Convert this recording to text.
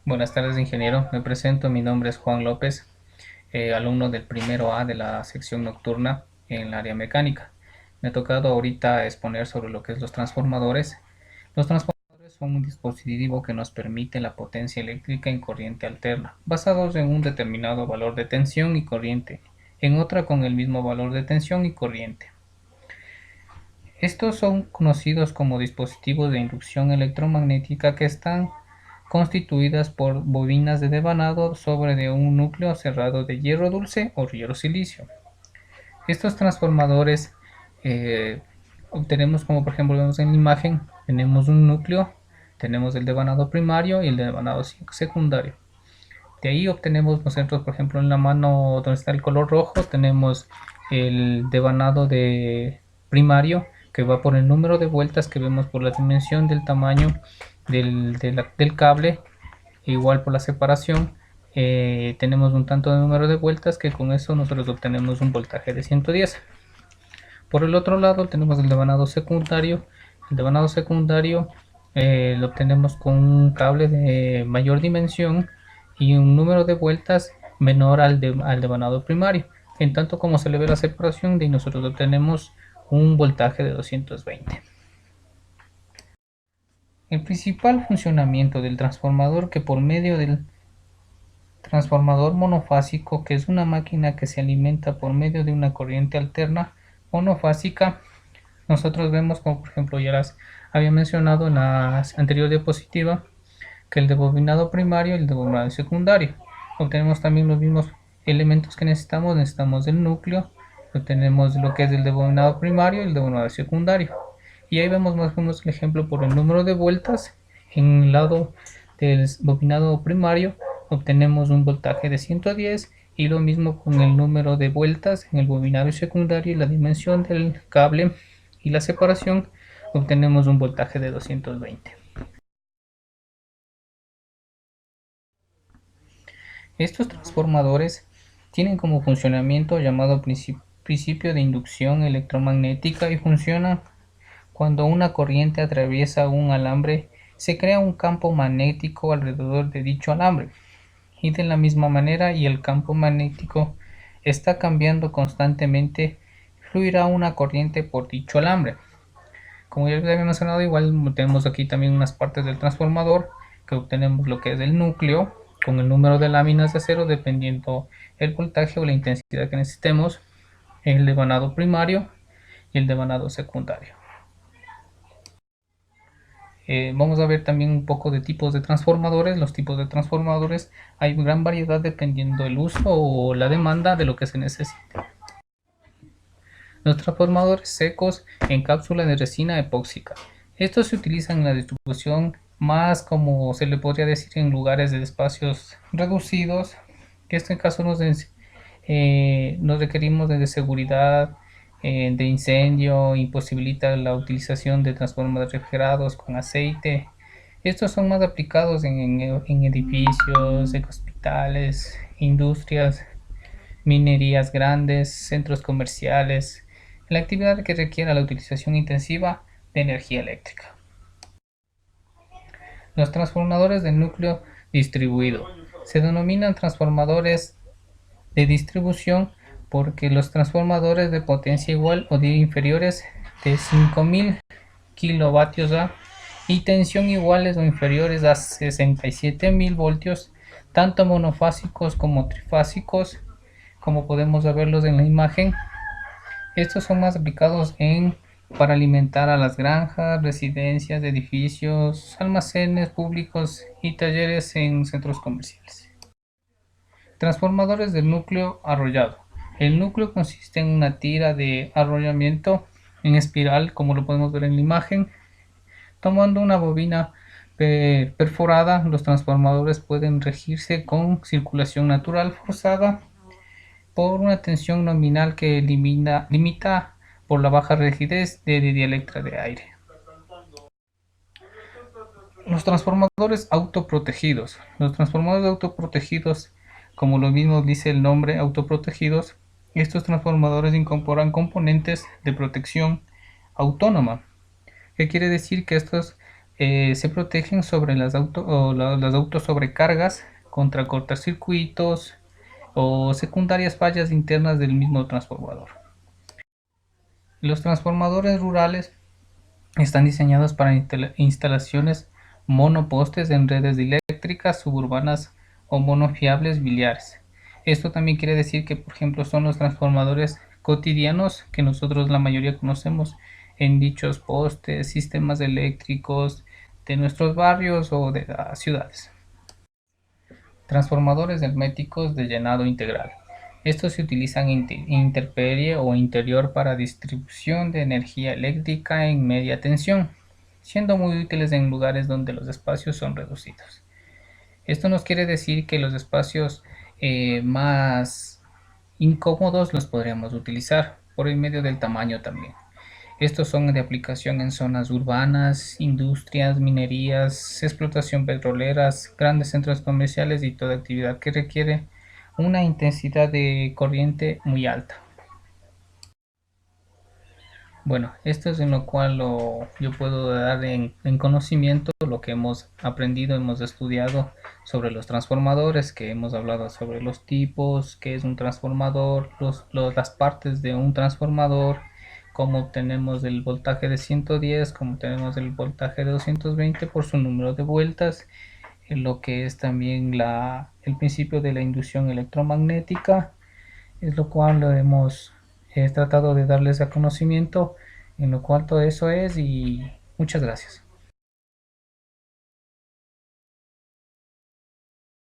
Buenas tardes, ingeniero. Me presento, mi nombre es Juan López, alumno del primero A de la sección nocturna en el área mecánica. Me ha tocado ahorita exponer sobre lo que es los transformadores. Los transformadores son un dispositivo que nos permite la potencia eléctrica en corriente alterna, basados en un determinado valor de tensión y corriente, en otra con el mismo valor de tensión y corriente. Estos son conocidos como dispositivos de inducción electromagnética que están constituidas por bobinas de devanado sobre de un núcleo cerrado de hierro dulce o hierro silicio. Estos transformadores obtenemos, como por ejemplo vemos en la imagen, tenemos un núcleo, tenemos el devanado primario y el devanado secundario. De ahí obtenemos nosotros, por ejemplo, en la mano donde está el color rojo, tenemos el devanado de primario que va por el número de vueltas que vemos por la dimensión del tamaño del cable, igual por la separación. Tenemos un tanto de número de vueltas que con eso nosotros obtenemos un voltaje de 110. Por el otro lado tenemos el devanado secundario. El devanado secundario lo obtenemos con un cable de mayor dimensión y un número de vueltas menor al devanado primario. En tanto como se le ve la separación, de nosotros obtenemos un voltaje de 220. El principal funcionamiento del transformador, que por medio del transformador monofásico, que es una máquina que se alimenta por medio de una corriente alterna monofásica, nosotros vemos, como por ejemplo ya las había mencionado en la anterior diapositiva, que el de bobinado primario y el de bobinado secundario. Obtenemos también los mismos elementos que necesitamos del núcleo, obtenemos lo que es el de bobinado primario y el de bobinado secundario. Y ahí vemos más o menos el ejemplo por el número de vueltas. En el lado del bobinado primario obtenemos un voltaje de 110 y lo mismo con el número de vueltas en el bobinado secundario y la dimensión del cable y la separación obtenemos un voltaje de 220. Estos transformadores tienen como funcionamiento llamado principio de inducción electromagnética y funcionan cuando una corriente atraviesa un alambre, se crea un campo magnético alrededor de dicho alambre, y de la misma manera y el campo magnético está cambiando constantemente, fluirá una corriente por dicho alambre. Como ya les había mencionado, igual tenemos aquí también unas partes del transformador que obtenemos lo que es el núcleo con el número de láminas de acero dependiendo el voltaje o la intensidad que necesitemos, el devanado primario y el devanado secundario. Vamos a ver también un poco de tipos de transformadores. Los tipos de transformadores hay gran variedad dependiendo el uso o la demanda de lo que se necesite. Los transformadores secos en cápsula de resina epóxica. Estos se utilizan en la distribución más, como se le podría decir, en lugares de espacios reducidos, que en este caso nos requerimos de seguridad, de incendio, imposibilita la utilización de transformadores refrigerados con aceite. Estos son más aplicados en edificios, en hospitales, industrias, minerías grandes, centros comerciales, la actividad que requiera la utilización intensiva de energía eléctrica. Los transformadores de núcleo distribuido se denominan transformadores de distribución porque los transformadores de potencia igual o de inferiores de 5000 kilovatios A y tensión iguales o inferiores a 67.000 voltios, tanto monofásicos como trifásicos, como podemos verlos en la imagen. Estos son más aplicados para alimentar a las granjas, residencias, edificios, almacenes públicos y talleres en centros comerciales. Transformadores de núcleo arrollado. El núcleo consiste en una tira de arrollamiento en espiral, como lo podemos ver en la imagen. Tomando una bobina perforada, los transformadores pueden regirse con circulación natural forzada por una tensión nominal que limita por la baja rigidez de dielectra de aire. Los transformadores autoprotegidos. Los transformadores autoprotegidos, como lo mismo dice el nombre, autoprotegidos, estos transformadores incorporan componentes de protección autónoma. ¿Qué quiere decir? Que estos Se protegen sobre las autosobrecargas contra cortocircuitos o secundarias fallas internas del mismo transformador. Los transformadores rurales están diseñados para instalaciones monopostes en redes eléctricas suburbanas o monofiables biliares. Esto también quiere decir que, por ejemplo, son los transformadores cotidianos que nosotros la mayoría conocemos en dichos postes, sistemas eléctricos de nuestros barrios o de las ciudades. Transformadores herméticos de llenado integral. Estos se utilizan en intemperie o interior para distribución de energía eléctrica en media tensión, siendo muy útiles en lugares donde los espacios son reducidos. Esto nos quiere decir que los espacios más incómodos los podríamos utilizar por el medio del tamaño también. Estos son de aplicación en zonas urbanas, industrias, minerías, explotación petroleras, grandes centros comerciales y toda actividad que requiere una intensidad de corriente muy alta. Bueno, esto es en lo cual yo puedo dar en conocimiento lo que hemos aprendido, hemos estudiado sobre los transformadores, que hemos hablado sobre los tipos, qué es un transformador, las partes de un transformador, cómo obtenemos el voltaje de 110, cómo tenemos el voltaje de 220 por su número de vueltas, en lo que es también el principio de la inducción electromagnética, es lo cual lo hemos tratado de darles a conocimiento, en lo cual todo eso es, y muchas gracias.